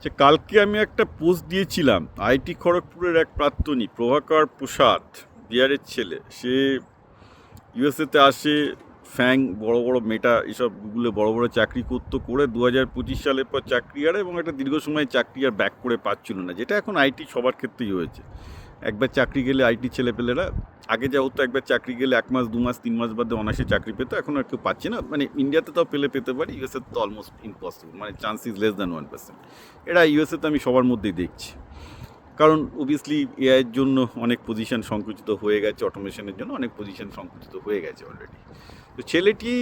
যে কালকে আমি একটা পোস্ট দিয়েছিলাম, আইটি খড়গপুরের এক প্রাক্তনী প্রভাকর প্রসাদ, বিহারের ছেলে। সে ইউএসএতে আসে, ফ্যাং বড় বড় মেটা এসব গুগলে বড় বড় চাকরি করতো, করে 2025 সালের পর চাকরি হারে এবং একটা দীর্ঘ সময় চাকরি আর ব্যাক করে পাচ্ছিল না, যেটা এখন আইটি সবার ক্ষেত্রেই হয়েছে। একবার চাকরি গেলে আইটি ছেলেপেলেরা, আগে যা হতো একবার চাকরি গেলে 1 মাস 2 মাস 3 মাস বাদে অনায়াসে চাকরি পেতো, এখন আর কেউ পাচ্ছে না। মানে ইন্ডিয়াতে তাও পেতে পারি, ইউএসএ তো অলমোস্ট ইম্পসিবল, মানে চান্স ইজ লেস দ্যান 1%। এটা ইউএসএতে আমি সবার মধ্যেই দেখছি, কারণ অবভিয়াসলি এআইয়ের জন্য অনেক পজিশন সংকুচিত হয়ে গেছে, অটোমেশনের জন্য অনেক পজিশন সংকুচিত হয়ে গেছে অলরেডি। তো ছেলেটি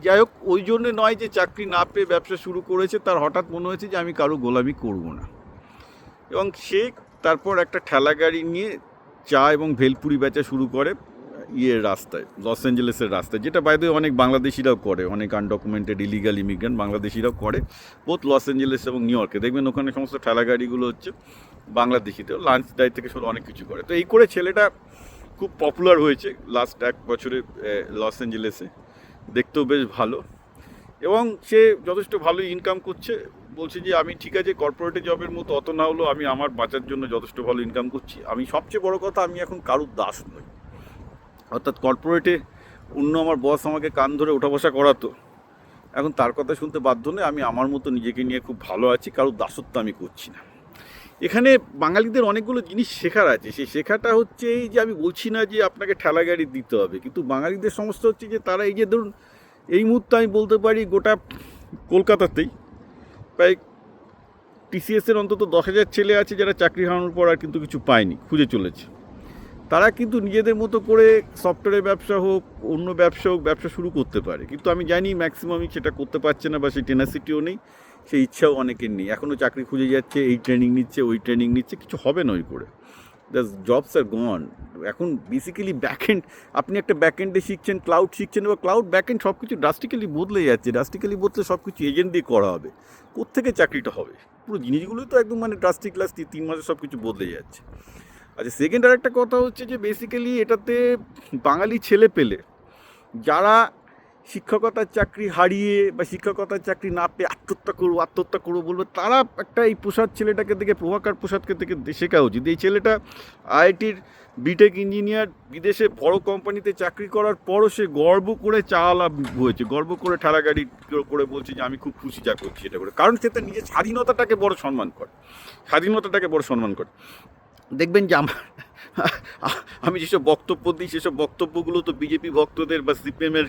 যাই হোক ওই জন্য নয় যে চাকরি না পেয়ে ব্যবসা শুরু করেছে, তার হঠাৎ মনে হয়েছে যে আমি কারো গোলামি করব না, এবং সে তারপর একটা ঠেলা গাড়ি নিয়ে চা এবং ভেলপুরি বেচা শুরু করে রাস্তায়, লস অ্যাঞ্জেলেসের রাস্তায়, যেটা বাইরে অনেক বাংলাদেশিরাও করে, অনেক আনডকুমেন্টেড ইলিগাল ইমিগ্রেন্ট বাংলাদেশিরাও করে, বোথ লস অ্যাঞ্জেলেস এবং নিউ ইয়র্কে। দেখবেন ওখানে সমস্ত ঠেলা গাড়িগুলো হচ্ছে বাংলাদেশিতেও, লাঞ্চ ডাই থেকে শুরু অনেক কিছু করে। তো এই করে ছেলেটা খুব পপুলার হয়েছে লাস্ট 1 বছরে লস অ্যাঞ্জেলেসে, দেখতেও বেশ ভালো, এবং সে যথেষ্ট ভালোই ইনকাম করছে। বলছে যে আমি ঠিক আছে কর্পোরেট জবের মতো অত না হলেও আমি আমার বাঁচার জন্য যথেষ্ট ভালো ইনকাম করছি। আমি সবচেয়ে বড় কথা, আমি এখন কারুর দাস নই। অর্থাৎ কর্পোরেটে অন্য আমার বস আমাকে কান ধরে ওঠা বসা করাতো, এখন তার কথা শুনতে বাধ্য নয়, আমি আমার মতো নিজেকে নিয়ে খুব ভালো আছি, কারুর দাসত্ব আমি করছি না। এখানে বাঙালিদের অনেকগুলো জিনিস শেখার আছে। সেই শেখাটা হচ্ছে এই যে, আমি বলছি না যে আপনাকে ঠেলা গাড়ি দিতে হবে, কিন্তু বাঙালিদের সমস্যা হচ্ছে যে তারা এই যে ধরুন এই মুহূর্তে আমি বলতে পারি গোটা কলকাতাতেই প্রায় টিসিএসের অন্তত 10,000 ছেলে আছে যারা চাকরি হারানোর পর আর কিন্তু কিছু পায়নি, খুঁজে চলেছে। তারা কিন্তু নিজেদের মতো করে সফটওয়্যারের ব্যবসা হোক, অন্য ব্যবসা হোক, ব্যবসা শুরু করতে পারে, কিন্তু আমি জানি ম্যাক্সিমামই সেটা করতে পারছে না, বা সেই টেনাসিটিও নেই, সেই ইচ্ছাও অনেকের নেই। এখনও চাকরি খুঁজে যাচ্ছে, এই ট্রেনিং নিচ্ছে, ওই ট্রেনিং নিচ্ছে, কিছু হবে না ওই করে। দ্য জবস আর গন। এখন বেসিক্যালি ব্যাকএন্ড, আপনি একটা ব্যাকএন্ডে শিখছেন, ক্লাউড শিখছেন, বা ক্লাউড ব্যাকএন্ড সব কিছু ড্রাস্টিক্যালি বদলে যাচ্ছে। ড্রাস্টিক্যালি বদলে সব কিছু এজেন্ট দিয়ে করা হবে, কোত্থেকে চাকরিটা হবে? পুরো জিনিসগুলোই তো একদম মানে ড্রাস্টিক লাস্ট 3 মাসে সব কিছু বদলে যাচ্ছে। আচ্ছা, সেকেন্ড আর একটা কথা হচ্ছে যে বেসিক্যালি এটাতে বাঙালি ছেলে পেলে যারা শিক্ষকতার চাকরি হারিয়ে বা শিক্ষকতার চাকরি না পেয়ে আত্মহত্যা করবো বলবে, তারা একটা এই প্রসাদ ছেলেটাকে দেখে, প্রভাকর প্রসাদকে দেখে শেখা উচিত। এই ছেলেটা আইআইটির বিটেক ইঞ্জিনিয়ার, বিদেশে বড় কোম্পানিতে চাকরি করার পরও সে গর্ব করে চাওয়ালা হয়েছে, গর্ব করে ঠেলা গাড়ি করে বলছে যে আমি খুব খুশি যা করছি এটা করে, কারণ সে তার নিজের স্বাধীনতাটাকে বড় সম্মান করে, দেখবেন যে আমি যেসব বক্তব্য দিই সেসব বক্তব্যগুলো তো বিজেপি ভক্তদের বা সিপিএমের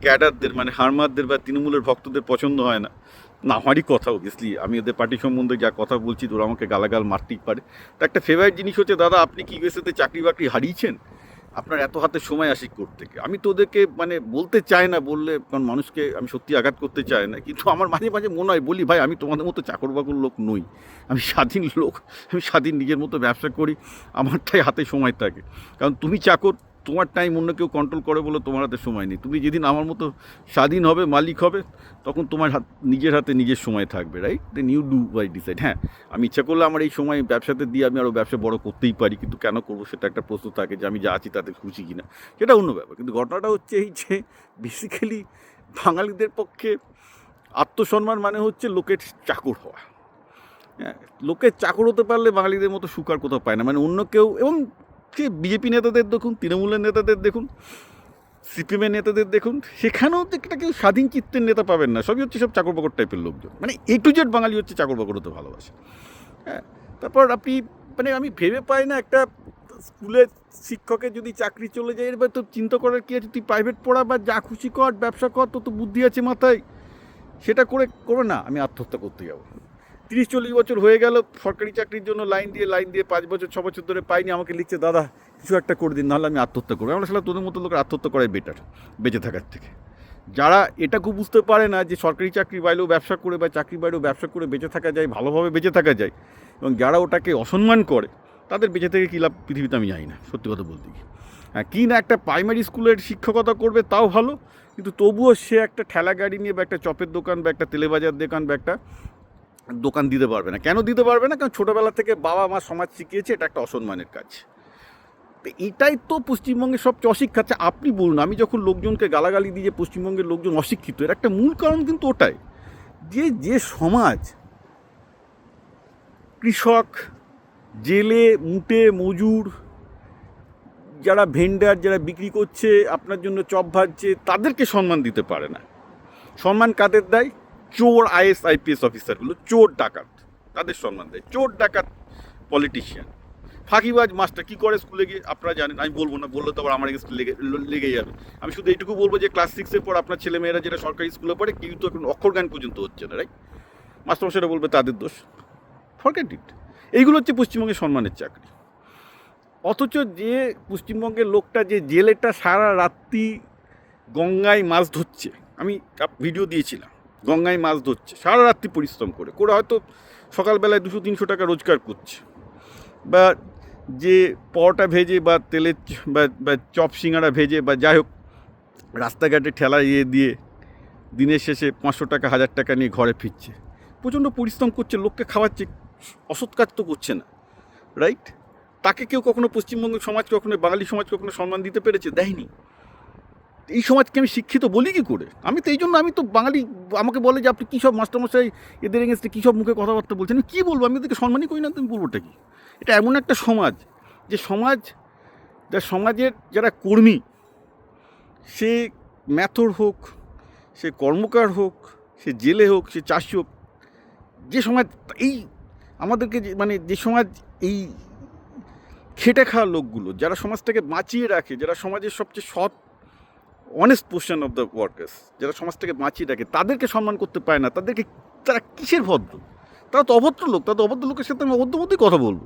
ক্যাডারদের, মানে হারমাদদের বা তৃণমূলের ভক্তদের পছন্দ হয় না। না, আমারই কথা অবভিয়াসলি, আমি ওদের পার্টি সম্বন্ধে যা কথা বলছি ওরা আমাকে গালাগাল মারতেই পারে। তো একটা ফেভারিট জিনিস হচ্ছে, দাদা আপনি কি ইউএসএতে চাকরি বাকরি হারিয়েছেন? আপনার এত হাতে সময় আসি করতে? আমি তো ওদেরকে মানে বলতে চাই না, বললে কারণ মানুষকে আমি সত্যি আঘাত করতে চাই না, কিন্তু আমার মাঝে মাঝে মনে হয়, বলি ভাই আমি তোমাদের মতো চাকর বাকর লোক নই, আমি স্বাধীন লোক, আমি স্বাধীন নিজের মতো ব্যবসা করি, আমারটাই হাতে সময় থাকে। কারণ তুমি চাকর, তোমার টাইম অন্য কেউ কন্ট্রোল করে বলে তোমার হাতে সময় নেই। তুমি যেদিন আমার মতো স্বাধীন হবে, মালিক হবে, তখন তোমার নিজের হাতে নিজের সময় থাকবে, right? Then you do by decide. হ্যাঁ, আমি ইচ্ছা করলে আমার এই সময় ব্যবসাতে দিয়ে আমি আরও ব্যবসা বড় করতেই পারি, কিন্তু কেন করবো সেটা একটা প্রশ্ন থাকে, যে আমি যা আছি তাতে খুশি কিনা, সেটা অন্য ব্যাপার। কিন্তু ঘটনাটা হচ্ছে এই যে বেসিক্যালি বাঙালিদের পক্ষে আত্মসম্মান মানে হচ্ছে লোকের চাকর হওয়া। হ্যাঁ, লোকের চাকর হতে পারলে বাঙালিদের মতো সুখ আর কোথাও পায় না। মানে অন্য কেউ, এবং সে বিজেপি নেতাদের দেখুন, তৃণমূলের নেতাদের দেখুন, সিপিএমের নেতাদের দেখুন, সেখানেও তো একটা কেউ স্বাধীন চিত্তের নেতা পাবেন না, সবই হচ্ছে সব চাকর বাকর টাইপের লোকজন। মানে এ টু জেড বাঙালি হচ্ছে চাকর বাকর হতে ভালোবাসে। হ্যাঁ, তারপর আপনি মানে আমি ভেবে পাই না, একটা স্কুলের শিক্ষকের যদি চাকরি চলে যায়, এবার তো চিন্তা করার কী আছে? তুই প্রাইভেট পড়া বা যা খুশি কর, ব্যবসা কর, তো বুদ্ধি আছে মাথায়, সেটা করে না আমি আত্মহত্যা করতে যাবো। 30-40 বছর হয়ে গেল সরকারি চাকরির জন্য লাইন দিয়ে 5 বছর 6 বছর ধরে পাইনি, আমাকে লিখছে দাদা কিছু একটা করে দিন, নাহলে আমি আত্মহত্যা করবো। আমরা আসলে তোদের মতো লোকের আত্মহত্যা করাই বেটার বেঁচে থাকার থেকে। যারা এটাকে বুঝতে পারে না যে সরকারি চাকরি বাইরেও ব্যবসা করে বা চাকরি বাইরেও ব্যবসা করে বেঁচে থাকা যায়, ভালোভাবে বেঁচে থাকা যায়, এবং যারা ওটাকে অসম্মান করে, তাদের বেঁচে থেকে কী লাভ পৃথিবীতে আমি জানি না, সত্যি কথা বলতে গিয়ে। হ্যাঁ, কি না একটা প্রাইমারি স্কুলের শিক্ষকতা করবে তাও ভালো, কিন্তু তবুও সে একটা ঠেলা গাড়ি নিয়ে বা একটা চপের দোকান বা একটা তেলেবাজার দোকান বা একটা দোকান দিতে পারবে না। কেন দিতে পারবে না? কারণ ছোটোবেলা থেকে বাবা মা সমাজ শিখিয়েছে এটা একটা অসম্মানের কাজ। তো এটাই তো পশ্চিমবঙ্গের সবচেয়ে অশিক্ষা। আচ্ছা আপনি বলুন, আমি যখন লোকজনকে গালাগালি দিই যে পশ্চিমবঙ্গের লোকজন অশিক্ষিত, এর একটা মূল কারণ কিন্তু ওটাই, যে সমাজ কৃষক, জেলে, মুটে, মজুর, যারা ভেন্ডার, যারা বিক্রি করছে, আপনার জন্য চপ ভাজছে, তাদেরকে সম্মান দিতে পারে না। সম্মান কাদের দেয়? চোর আইএস আইপিএস অফিসারগুলো, চোর ডাকাত, তাদের সম্মান দেয়। চোর ডাকাত পলিটিশিয়ান, ফাঁকিবাজ মাস্টার কী করে স্কুলে গিয়ে আপনারা জানেন, আমি বলবো না, বললে তো আবার আমার এগেন্স্টে লেগে যাবে। আমি শুধু এইটুকু বলবো যে ক্লাস 6-এর পর আপনার ছেলেমেয়েরা যেটা সরকারি স্কুলে পড়ে, কেউ তো এখন অক্ষর জ্ঞান পর্যন্ত হচ্ছে না, রাইট? মাস্টারমশাইরা বলবে তাদের দোষ, ফরগেট ইট। এইগুলো হচ্ছে পশ্চিমবঙ্গের সম্মানের চাকরি। অথচ যে পশ্চিমবঙ্গের লোকটা, যে জেলেটা সারা রাত্রি গঙ্গায় মাছ ধরছে, আমি ভিডিও দিয়েছিলাম, গঙ্গায় মাছ ধরছে সারা রাত্রি পরিশ্রম করে হয়তো সকালবেলায় 200-300 টাকা রোজগার করছে, বা যে পরোটা ভেজে বা তেলের বা চপ সিঙ্গাড়া ভেজে বা যাই হোক রাস্তাঘাটে ঠেলা দিয়ে দিনের শেষে 500 টাকা 1000 টাকা নিয়ে ঘরে ফিরছে, প্রচণ্ড পরিশ্রম করছে, লোককে খাওয়াচ্ছে, অসৎ কাজ তো করছে না, রাইট? তাকে কেউ কখনো পশ্চিমবঙ্গের সমাজ, কখনো বাঙালি সমাজ কখনো সম্মান দিতে পেরেছে? দেয়নি। এই সমাজকে আমি শিক্ষিত বলি কী করে? আমি তো এই জন্য, আমি তো বাঙালি, আমাকে বলে যে আপনি কী সব মাস্টারমশাই এদের এগেন্স্টে কী সব মুখে কথাবার্তা বলছেন, আমি কী বলবো? আমি ওদেরকে সম্মানই করি না, তুমি বলবোটা কি? এটা এমন একটা সমাজ, যে সমাজের যারা কর্মী, সে ম্যাথর হোক, সে কর্মকার হোক, সে জেলে হোক, সে চাষি হোক, যে সমাজ এই আমাদেরকে যে সমাজ এই খেটে খাওয়া লোকগুলো, যারা সমাজটাকে বাঁচিয়ে রাখে, যারা সমাজের সবচেয়ে সৎ honest portion of the workers, যারা সমাজটাকে বাঁচিয়ে রাখে, তাদেরকে সম্মান করতে পারে না। তারা কিসের ভদ্র? তারা তো অভদ্র লোক। তারা তো অভদ্র লোকের সাথে আমি অভদ্র মধ্যেই কথা বলবো।